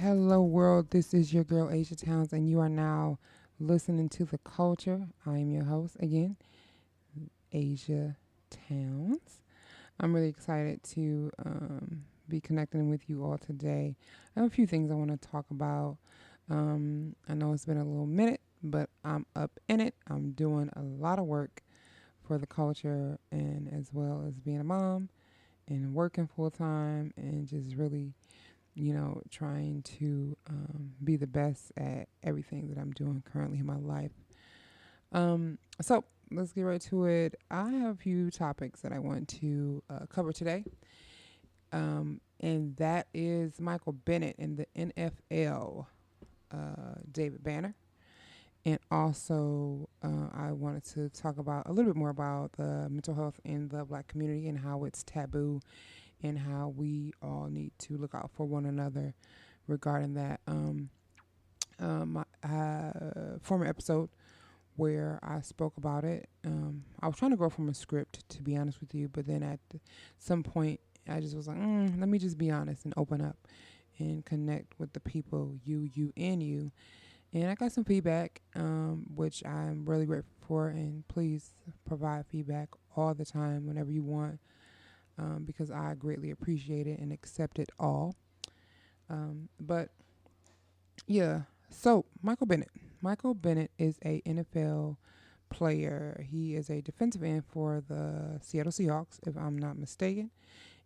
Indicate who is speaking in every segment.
Speaker 1: Hello, world. This is your girl, Asia Towns, and you are now listening to The Culture. I am your host again, Asia Towns. I'm really excited to be connecting with you all today. I have a few things I want to talk about. I know it's been a little minute, but I'm up in it. I'm doing a lot of work for the culture, and as well as being a mom and working full time, and just really trying to be the best at everything that I'm doing currently in my life. So let's get right to it. I have a few topics that I want to cover today, and that is Michael Bennett in the NFL, David Banner. And also, I wanted to talk about a little bit more about the mental health in the Black community and how it's taboo and how we all need to look out for one another regarding that. My former episode where I spoke about it, I was trying to go from a script, to be honest with you, but then at some point, I just was like, let me just be honest and open up and connect with the people, you, and you. And I got some feedback, which I'm really grateful for. And please provide feedback all the time whenever you want, because I greatly appreciate it and accept it all. But yeah, so Michael Bennett. Michael Bennett is a NFL player. He is a defensive end for the Seattle Seahawks, if I'm not mistaken.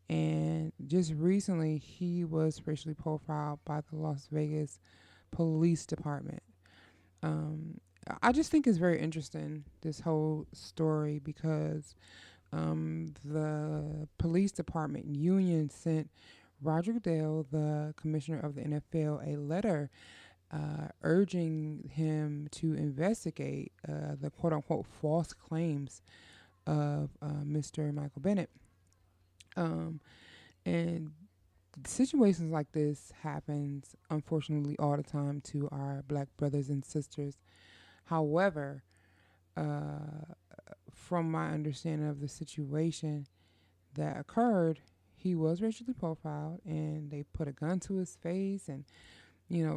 Speaker 1: And just recently, he was racially profiled by the Las Vegas Police Department. I just think it's very interesting, this whole story, because the police department union sent Roger Goodell, the commissioner of the NFL, a letter urging him to investigate the quote-unquote false claims of Mr. Michael Bennett. And situations like this happens, unfortunately, all the time to our Black brothers and sisters. However, from my understanding of the situation that occurred, he was racially profiled, and they put a gun to his face, and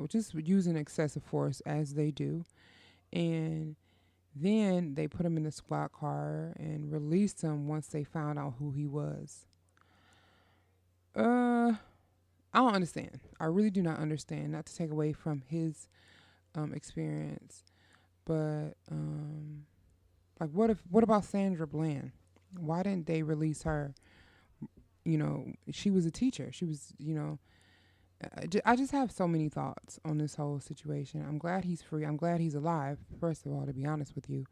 Speaker 1: just using excessive force as they do. And then they put him in the squad car and released him once they found out who he was. I don't understand. I really do not understand. Not to take away from his experience, but like, what about Sandra Bland? Why didn't they release her? She was a teacher. She was, I just have so many thoughts on this whole situation. I'm glad he's free. I'm glad he's alive, first of all, to be honest with you.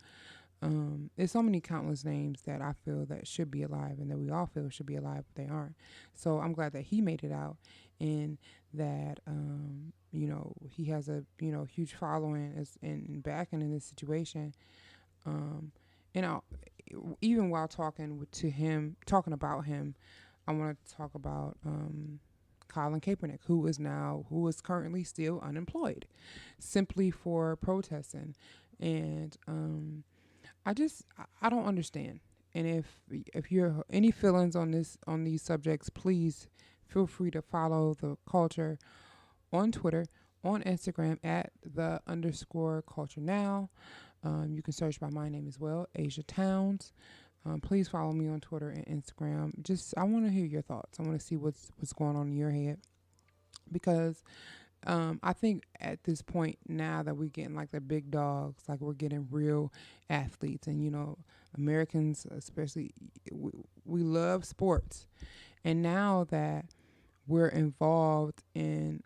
Speaker 1: There's so many countless names that I feel that should be alive and that we all feel should be alive, but they aren't. So I'm glad that he made it out, and that, he has a, huge following and backing in this situation. And even while talking about him, I want to talk about Colin Kaepernick, who is currently still unemployed, simply for protesting. And I don't understand. And if you're any feelings on these subjects, please feel free to follow the culture on Twitter, on Instagram at @the_culture now. You can search by my name as well, Asia Towns. Please follow me on Twitter and Instagram. I want to hear your thoughts. I want to see what's going on in your head, because I think at this point now that we're getting like the big dogs, like we're getting real athletes, and Americans especially, we love sports, and now that we're involved in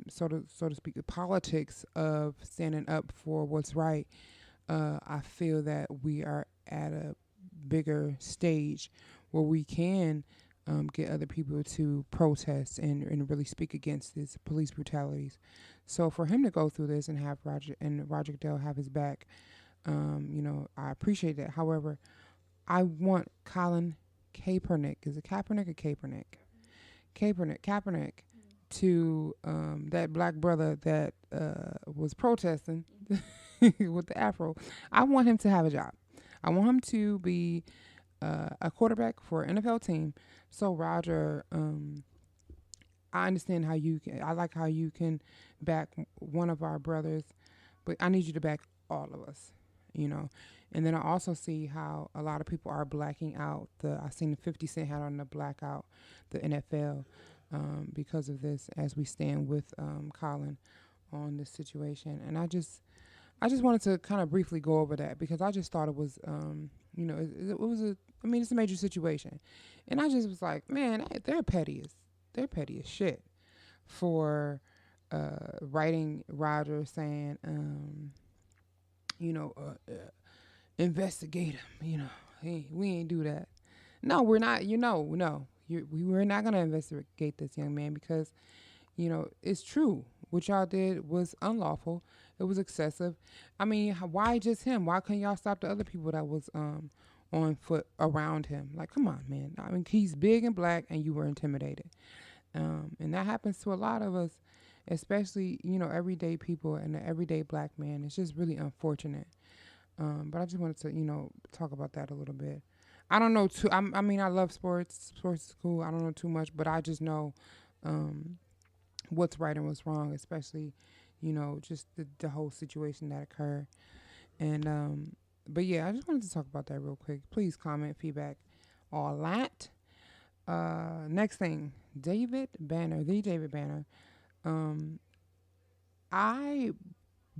Speaker 1: so to speak, the politics of standing up for what's right. I feel that we are at a bigger stage where we can get other people to protest and really speak against these police brutalities. So for him to go through this and have Roger Goodell have his back, I appreciate that. However, I want Colin Kaepernick. Is it Kaepernick or Kaepernick? Kaepernick to that black brother that was protesting with the afro. I want him to have a job. I want him to be a quarterback for an NFL team. So Roger, I understand how you can. I like how you can back one of our brothers, but I need you to back all of us. You know, and then I also see how a lot of people are blacking out the. I seen the 50 Cent had on the blackout the NFL because of this. As we stand with Colin on this situation, and I just wanted to kind of briefly go over that because I just thought it was, it was I mean, it's a major situation. And I just was like, man, they're petty as shit for writing Roger saying, investigate him, hey, we ain't do that. No, we're not, no. We're not going to investigate this young man because it's true. What y'all did was unlawful. It was excessive. I mean, why just him? Why couldn't y'all stop the other people that was on foot around him? Like, come on, man. I mean, he's big and black, and you were intimidated. And that happens to a lot of us, especially, everyday people and the everyday black man. It's just really unfortunate. But I just wanted to, talk about that a little bit. I don't know too. I mean, I love sports. Sports is cool. I don't know too much, but I just know what's right and what's wrong, especially, just the whole situation that occurred. And but yeah, I just wanted to talk about that real quick. Please comment, feedback, all that. Next thing, David Banner. I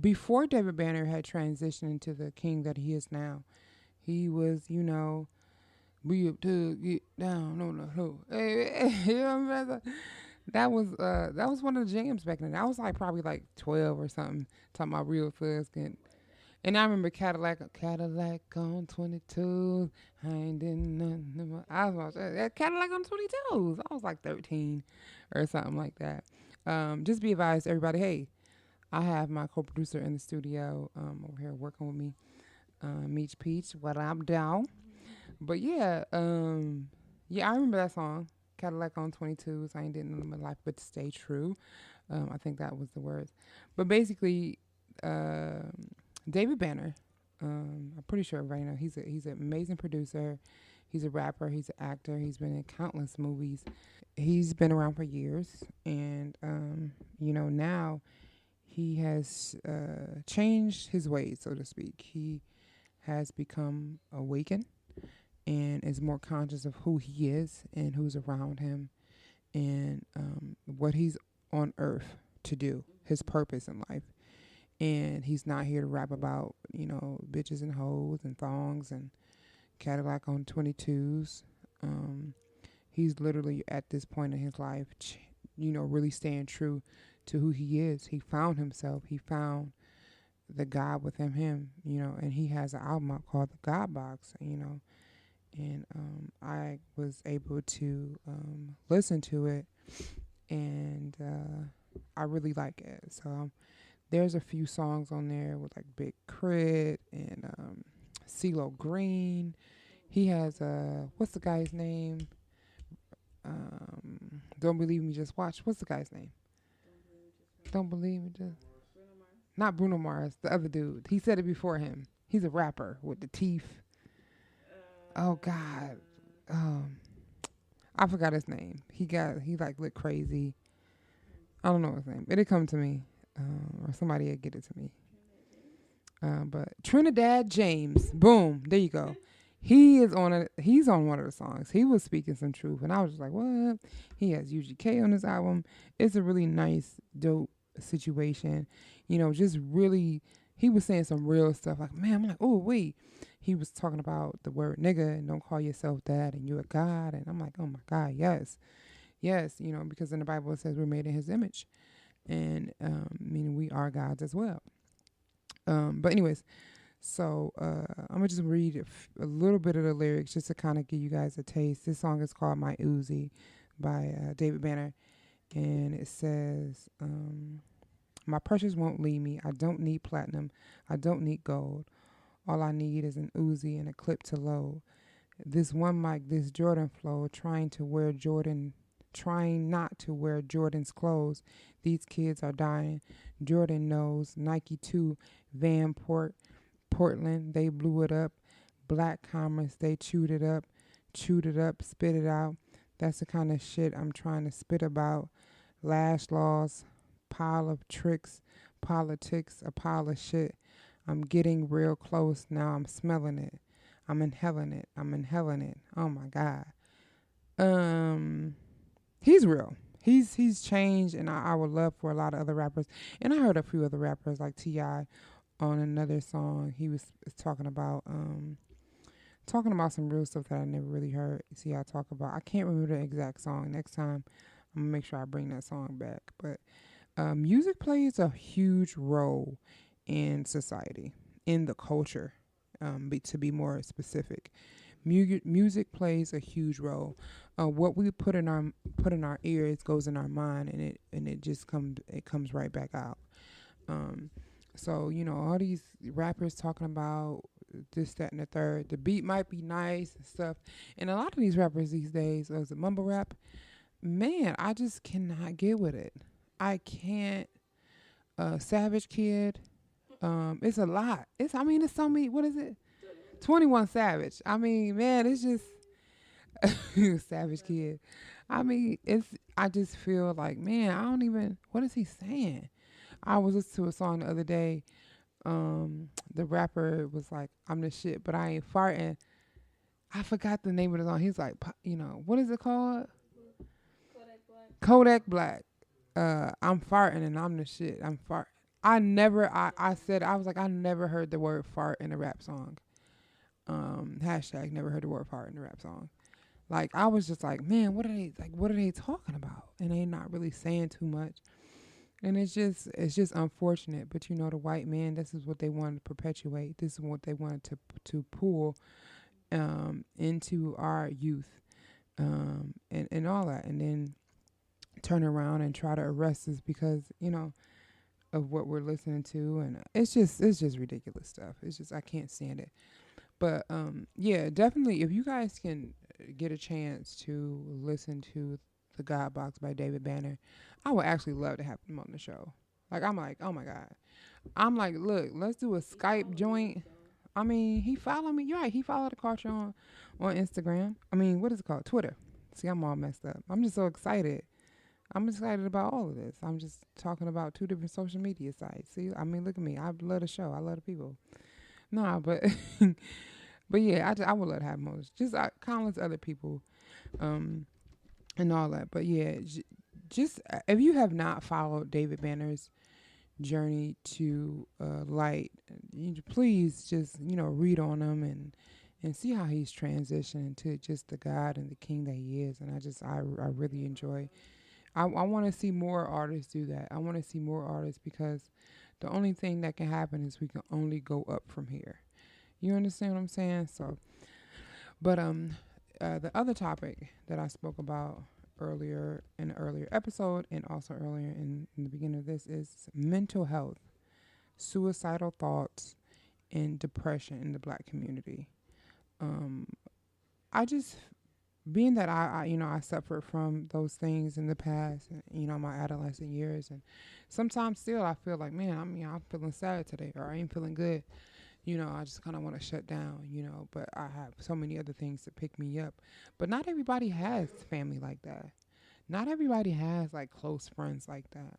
Speaker 1: before David Banner had transitioned into the king that he is now, he was, we up to get down on the hoe. Hey, that was one of the jams back then. I was like probably like 12 or something, talking about real fast. And I remember Cadillac on 22. I ain't did nothing. I was watching Cadillac on 22s. I was like 13 or something like that. Just be advised, everybody. Hey, I have my co-producer in the studio over here working with me, Meech Peach. What I'm down. But yeah, I remember that song, Cadillac on 22s. I ain't did nothing in my life but stay true. I think that was the words. But basically, David Banner, I'm pretty sure right now he's an amazing producer. He's a rapper. He's an actor. He's been in countless movies. He's been around for years, and now he has changed his ways, so to speak. He has become awakened and is more conscious of who he is and who's around him and what he's on earth to do, his purpose in life. And he's not here to rap about, bitches and hoes and thongs and Cadillac on 22s. He's literally at this point in his life, really staying true to who he is. He found himself. He found the God within him, and he has an album out called The God Box, and I was able to listen to it, and I really like it. So there's a few songs on there with like Big Crit and CeeLo Green. He has what's the guy's name? Don't Believe Me, Just Watch. What's the guy's name? Don't Believe Me, Just... Not Bruno Mars, the other dude. He said it before him. He's a rapper with the teeth. Oh God. I forgot his name. He like looked crazy. I don't know his name. It'll come to me. Or somebody will get it to me. But Trinidad James. Boom. There you go. He's on one of the songs. He was speaking some truth. And I was just like, what? He has UGK on his album. It's a really nice, dope situation. Just really, he was saying some real stuff. Like, man, I'm like, oh, wait. He was talking about the word nigga and don't call yourself that and you're a God. And I'm like, oh, my God, yes. Yes, because in the Bible it says we're made in his image. And meaning we are gods as well. But anyways, so I'm going to just read a little bit of the lyrics just to kind of give you guys a taste. This song is called My Uzi by David Banner. And it says, my precious won't leave me. I don't need platinum. I don't need gold. All I need is an Uzi and a clip to load. This one mic, this Jordan flow, trying not to wear Jordan's clothes. These kids are dying. Jordan knows. Nike too. Portland, they blew it up. Black Commerce, they chewed it up, spit it out. That's the kind of shit I'm trying to spit about. lash laws, pile of tricks, politics, a pile of shit. I'm getting real close now. I'm smelling it. I'm inhaling it. I'm inhaling it. Oh my God. Um, he's real. He's changed, and I would love for a lot of other rappers. And I heard a few other rappers like T.I. on another song. He was talking about some real stuff that I never really heard T.I. talk about. I can't remember the exact song. Next time, I'm gonna make sure I bring that song back. But music plays a huge role in society, in the culture. To be more specific, music plays a huge role. What we put in our ears goes in our mind, and it just comes right back out. So all these rappers talking about this, that, and the third. The beat might be nice and stuff, and a lot of these rappers these days, as a mumble rap, man, I just cannot get with it. I can't. Savage Kid. It's a lot. It's so many. What is it? 21 Savage. I mean, man, it's just Savage Kid. I just feel like, man, I don't even, what is he saying? I was listening to a song the other day. The rapper was like, I'm the shit, but I ain't farting. I forgot the name of the song. He's like, what is it called? Kodak Black. I'm farting and I'm the shit. I'm farting. I was like, I never heard the word fart in a rap song. Hashtag never heard the word fart in a rap song. Like, I was just like, man, what are they talking about? And they not really saying too much. And it's just unfortunate. But the white man, this is what they wanted to perpetuate. This is what they wanted to pull into our youth, and all that. And then turn around and try to arrest us because, of what we're listening to. And it's just ridiculous stuff. It's just, I can't stand it. But yeah, definitely, if you guys can get a chance to listen to The God Box by David Banner, I would actually love to have him on the show. Like, I'm like, oh my God. I'm like, look, let's do a Skype joint. I mean, he followed me. You're right. He followed the culture on Instagram. I mean, what is it called? Twitter. See, I'm all messed up. I'm just so excited. I'm excited about all of this. I'm just talking about 2 different social media sites. See, I mean, look at me. I love the show. I love the people. Nah, but but yeah, I would love to have most. Just countless other people, and all that. But yeah, just if you have not followed David Banner's journey to light, please just read on him and see how he's transitioned to just the God and the King that he is. And I really enjoy. I want to see more artists do that. I want to see more artists because the only thing that can happen is we can only go up from here. You understand what I'm saying? So, but the other topic that I spoke about earlier in an earlier episode and also earlier in the beginning of this is mental health, suicidal thoughts, and depression in the Black community. I just, being that I suffered from those things in the past, my adolescent years, and sometimes still I feel like, man, I'm feeling sad today, or I ain't feeling good. I just kind of want to shut down, but I have so many other things to pick me up. But not everybody has family like that. Not everybody has like close friends like that.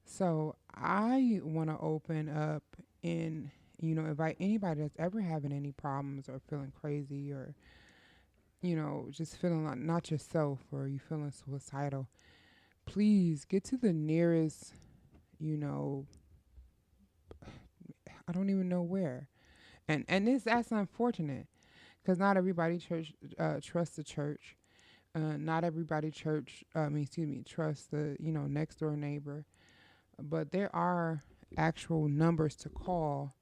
Speaker 1: So I want to open up and, invite anybody that's ever having any problems or feeling crazy or, just feeling like not yourself or you feeling suicidal. Please get to the nearest, I don't even know where. And that's unfortunate because not everybody trusts the church. Not everybody trusts the, next door neighbor. But there are actual numbers to call,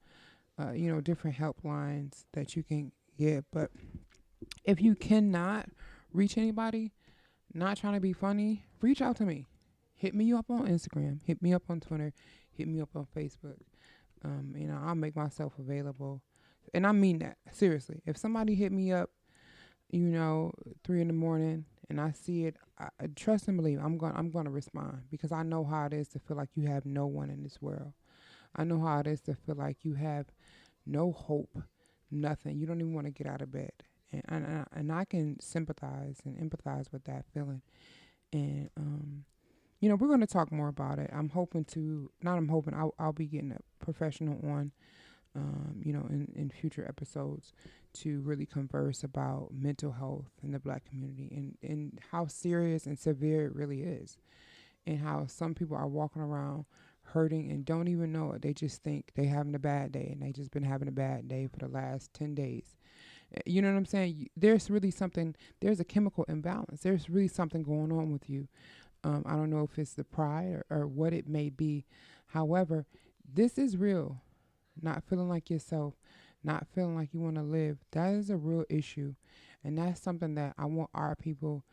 Speaker 1: different helplines that you can get. But if you cannot reach anybody, not trying to be funny, reach out to me. Hit me up on Instagram. Hit me up on Twitter. Hit me up on Facebook. I'll make myself available. And I mean that, seriously. If somebody hit me up, 3 a.m, and I see it, I trust and believe I'm going to respond because I know how it is to feel like you have no one in this world. I know how it is to feel like you have no hope, nothing. You don't even want to get out of bed. And I can sympathize and empathize with that feeling. And we're going to talk more about it. I'm hoping to, not I'm hoping, I'll be getting a professional on, in future episodes to really converse about mental health in the Black community and how serious and severe it really is, and how some people are walking around hurting and don't even know it. They just think they having a bad day, and they just been having a bad day for the last 10 days. You know what I'm saying? There's really something, there's a chemical imbalance. There's really something going on with you. I don't know if it's the pride or what it may be. However, this is real. Not feeling like yourself, not feeling like you want to live. That is a real issue. And that's something that I want our people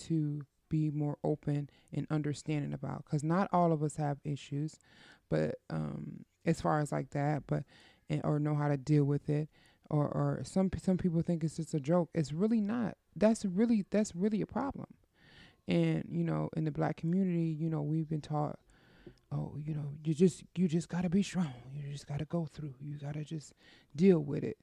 Speaker 1: to be more open and understanding about. Because not all of us have issues, but as far as like that, or know how to deal with it. Or some people think it's just a joke. It's really not. That's really a problem. And in the Black community, we've been taught, oh, you just gotta be strong. You just gotta go through. You gotta just deal with it.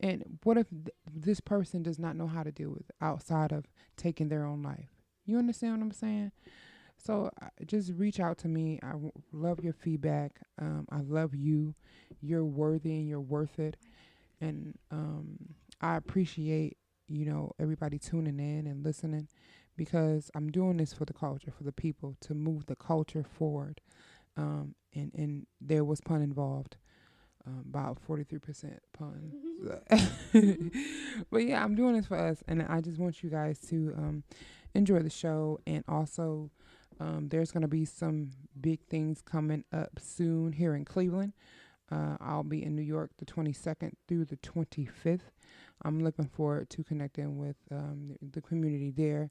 Speaker 1: And what if this person does not know how to deal with it outside of taking their own life? You understand what I'm saying? So just reach out to me. Love your feedback. I love you. You're worthy and you're worth it. And I appreciate, everybody tuning in and listening, because I'm doing this for the culture, for the people, to move the culture forward. And there was pun involved, about 43% pun. But yeah, I'm doing this for us, and I just want you guys to enjoy the show. And also, there's going to be some big things coming up soon here in Cleveland. I'll be in New York the 22nd through the 25th. I'm looking forward to connecting with the community there.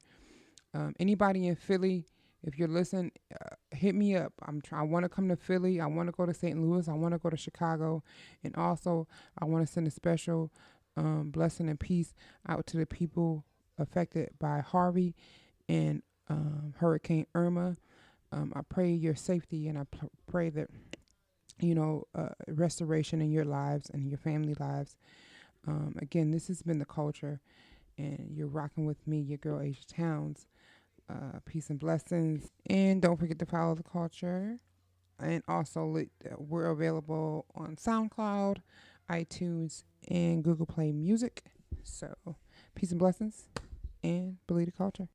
Speaker 1: Anybody in Philly, if you're listening, hit me up. I want to come to Philly. I want to go to St. Louis. I want to go to Chicago. And also, I want to send a special blessing and peace out to the people affected by Harvey and Hurricane Irma. I pray your safety, and I pray that restoration in your lives and your family lives. Again, this has been The Culture, and you're rocking with me, your girl, Aisia Towns. Peace and blessings. And don't forget to follow The Culture. And also, we're available on SoundCloud, iTunes, and Google Play Music. So, peace and blessings, and believe the culture.